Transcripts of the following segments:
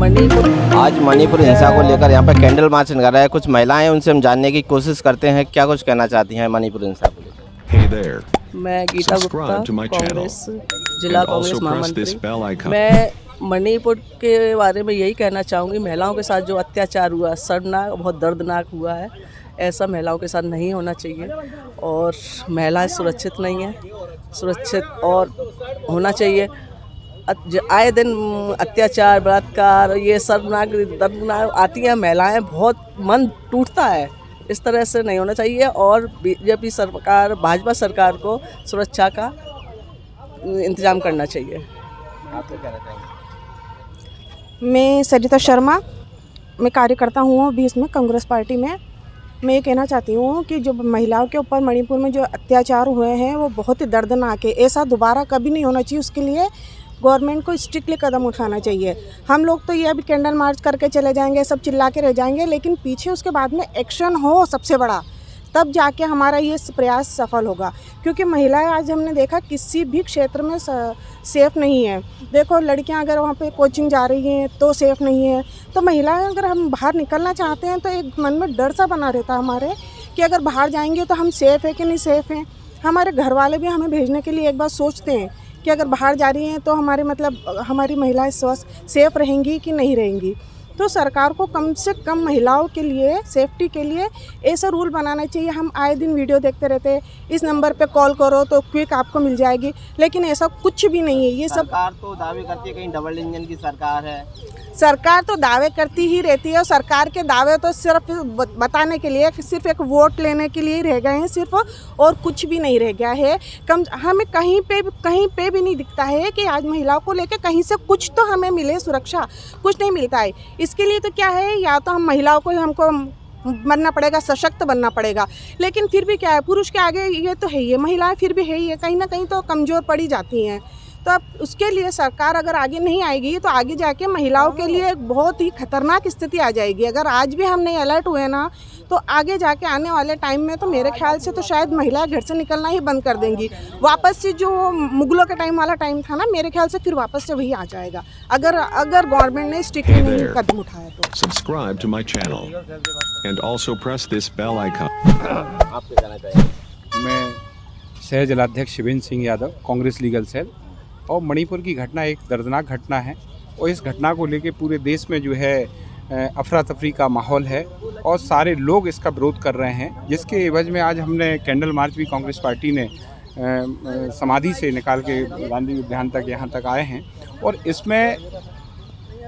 मणिपुर आज मणिपुर हिंसा को लेकर यहाँ पर कैंडल मार्च निकाला है। कुछ महिलाएं, उनसे हम जानने की कोशिश करते हैं क्या कुछ कहना चाहती हैं मणिपुर हिंसा को लेकर। मैं गीता गुप्ता, कांग्रेस जिला कांग्रेस महामंत्री। मैं मणिपुर के बारे में यही कहना चाहूँगी, महिलाओं के साथ जो अत्याचार हुआ, शर्मनाक, बहुत दर्दनाक हुआ है। ऐसा महिलाओं के साथ नहीं होना चाहिए और महिलाएं सुरक्षित नहीं हैं, सुरक्षित और होना चाहिए। आए दिन अत्याचार, बलात्कार, ये शर्मनाक दर्दनाक आती हैं महिलाएं, बहुत मन टूटता है। इस तरह से नहीं होना चाहिए और बीजेपी सरकार, भाजपा सरकार को सुरक्षा का इंतजाम करना चाहिए। आप क्या कहना चाहेंगे? मैं सरिता शर्मा, मैं कार्यकर्ता हूँ अभी इसमें कांग्रेस पार्टी में। मैं ये कहना चाहती हूँ कि जो महिलाओं के ऊपर मणिपुर में जो अत्याचार हुए हैं वो बहुत ही दर्दनाक है। ऐसा दोबारा कभी नहीं होना चाहिए। उसके लिए गवर्नमेंट को स्ट्रिक्टली कदम उठाना चाहिए। हम लोग तो ये अभी कैंडल मार्च करके चले जाएंगे, सब चिल्ला के रह जाएंगे, लेकिन पीछे उसके बाद में एक्शन हो सबसे बड़ा, तब जाके हमारा ये प्रयास सफल होगा। क्योंकि महिलाएं आज हमने देखा किसी भी क्षेत्र में सेफ़ नहीं है। देखो लड़कियां अगर वहाँ पे कोचिंग जा रही हैं तो सेफ़ नहीं है। तो महिलाएं अगर हम बाहर निकलना चाहते हैं तो एक मन में डर सा बना रहता है हमारे कि अगर बाहर जाएंगे तो हम सेफ़ है कि नहीं सेफ़ हैं। हमारे घर वाले भी हमें भेजने के लिए एक बार सोचते हैं कि अगर बाहर जा रही हैं तो हमारे हमारी महिलाएं स्वस्थ सेफ़ रहेंगी कि नहीं रहेंगी। तो सरकार को कम से कम महिलाओं के लिए सेफ्टी के लिए ऐसा रूल बनाना चाहिए। हम आए दिन वीडियो देखते रहते हैं, इस नंबर पे कॉल करो तो क्विक आपको मिल जाएगी, लेकिन ऐसा कुछ भी नहीं है। ये सब सरकार तो दावे करती है कहीं डबल इंजन की सरकार है। सरकार तो दावे करती ही रहती है और सरकार के दावे तो सिर्फ बताने के लिए, सिर्फ एक वोट लेने के लिए ही रह गए हैं सिर्फ, और कुछ भी नहीं रह गया है। हमें कहीं पे भी नहीं दिखता है कि आज महिलाओं को लेकर कहीं से कुछ तो हमें मिले सुरक्षा, कुछ नहीं मिलता है। इसके लिए तो क्या है, या तो हम महिलाओं को हमको बनना पड़ेगा, सशक्त बनना पड़ेगा, लेकिन फिर भी क्या है, पुरुष के आगे ये तो है ही है, महिलाएं फिर भी है ही है, कहीं ना कहीं तो कमज़ोर पड़ी जाती हैं। तो अब उसके लिए सरकार अगर आगे नहीं आएगी तो आगे जाके महिलाओं के लिए एक बहुत ही खतरनाक स्थिति आ जाएगी। अगर आज भी हम नहीं अलर्ट हुए ना तो आगे जाके आने वाले टाइम में तो मेरे ख्याल से तो शायद महिलाएं घर से निकलना ही बंद कर देंगी। वापस से जो मुगलों के टाइम वाला टाइम था ना, मेरे ख्याल से फिर वापस से वही आ जाएगा अगर गवर्नमेंट ने स्ट्रिक्टली नहीं कदम उठाया तो। Subscribe to my channel and also press this bell icon. आप क्या कहना चाहेंगे? मैं शहर जिलाध्यक्ष शिवेंद्र सिंह यादव, कांग्रेस लीगल सेल। और मणिपुर की घटना एक दर्दनाक घटना है और इस घटना को लेकर पूरे देश में जो है अफरा तफरी का माहौल है और सारे लोग इसका विरोध कर रहे हैं, जिसके एवज में आज हमने कैंडल मार्च भी कांग्रेस पार्टी ने समाधि से निकाल के गांधी उद्यान तक यहाँ तक आए हैं। और इसमें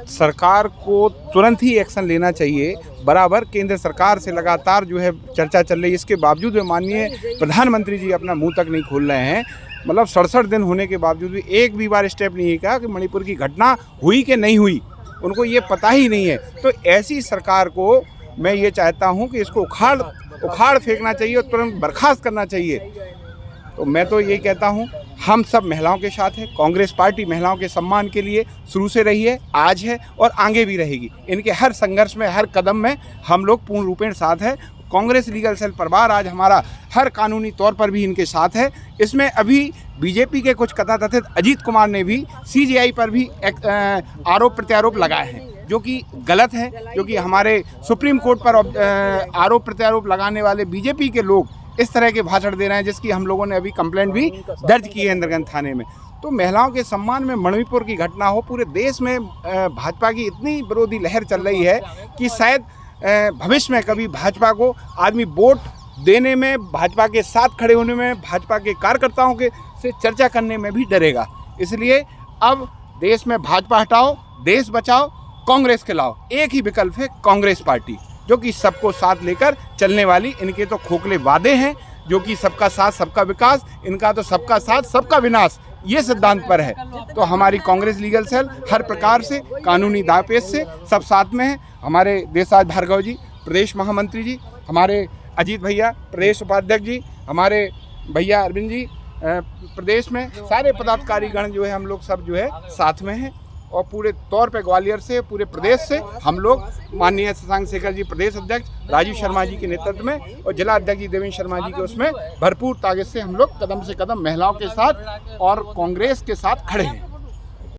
सरकार को तुरंत ही एक्शन लेना चाहिए। बराबर केंद्र सरकार से लगातार जो है चर्चा चल रही है, इसके बावजूद माननीय प्रधानमंत्री जी अपना मुंह तक नहीं खोल रहे हैं। मतलब 67 दिन होने के बावजूद भी एक भी बार स्टेप नहीं किया कि मणिपुर की घटना हुई कि नहीं हुई, उनको ये पता ही नहीं है। तो ऐसी सरकार को मैं ये चाहता हूँ कि इसको उखाड़ फेंकना चाहिए और तुरंत बर्खास्त करना चाहिए। तो मैं तो ये कहता हूँ, हम सब महिलाओं के साथ हैं। कांग्रेस पार्टी महिलाओं के सम्मान के लिए शुरू से रही है, आज है और आगे भी रहेगी। इनके हर संघर्ष में, हर कदम में हम लोग पूर्ण रूपेण साथ हैं। कांग्रेस लीगल सेल परिवार आज हमारा हर कानूनी तौर पर भी इनके साथ है। इसमें अभी बीजेपी के कुछ कथाकथित अजीत कुमार ने भी सीजेआई पर भी आरोप प्रत्यारोप लगाए हैं, जो कि गलत है। जो कि हमारे सुप्रीम कोर्ट पर आरोप प्रत्यारोप लगाने वाले बीजेपी के लोग इस तरह के भाषण दे रहे हैं, जिसकी हम लोगों ने अभी कंप्लेंट भी दर्ज की है इंद्रगंज थाने में। तो महिलाओं के सम्मान में मणिपुर की घटना हो, पूरे देश में भाजपा की इतनी विरोधी लहर चल रही है कि शायद भविष्य में कभी भाजपा को आदमी वोट देने में, भाजपा के साथ खड़े होने में, भाजपा के कार्यकर्ताओं के से चर्चा करने में भी डरेगा। इसलिए अब देश में भाजपा हटाओ, देश बचाओ, कांग्रेस के लाओ। एक ही विकल्प है, कांग्रेस पार्टी, जो कि सबको साथ लेकर चलने वाली। इनके तो खोखले वादे हैं, जो कि सबका साथ सबका विकास, इनका तो सबका साथ सबका विनाश, ये सिद्धांत पर है। तो हमारी कांग्रेस लीगल सेल हर प्रकार से कानूनी दावपेच से सब साथ में है। हमारे देशराज भार्गव जी प्रदेश महामंत्री जी, हमारे अजीत भैया प्रदेश उपाध्यक्ष जी, हमारे भैया अरविंद जी प्रदेश में सारे पदाधिकारीगण जो है, हम लोग सब जो है साथ में हैं। और पूरे तौर पे ग्वालियर से, पूरे प्रदेश से हम लोग माननीय शशांक शेखर जी प्रदेश अध्यक्ष, राजीव शर्मा जी के नेतृत्व में और जिला अध्यक्ष जी देवेंद्र शर्मा जी के उसमें भरपूर ताकत से हम लोग कदम से कदम महिलाओं के साथ और कांग्रेस के साथ खड़े हैं।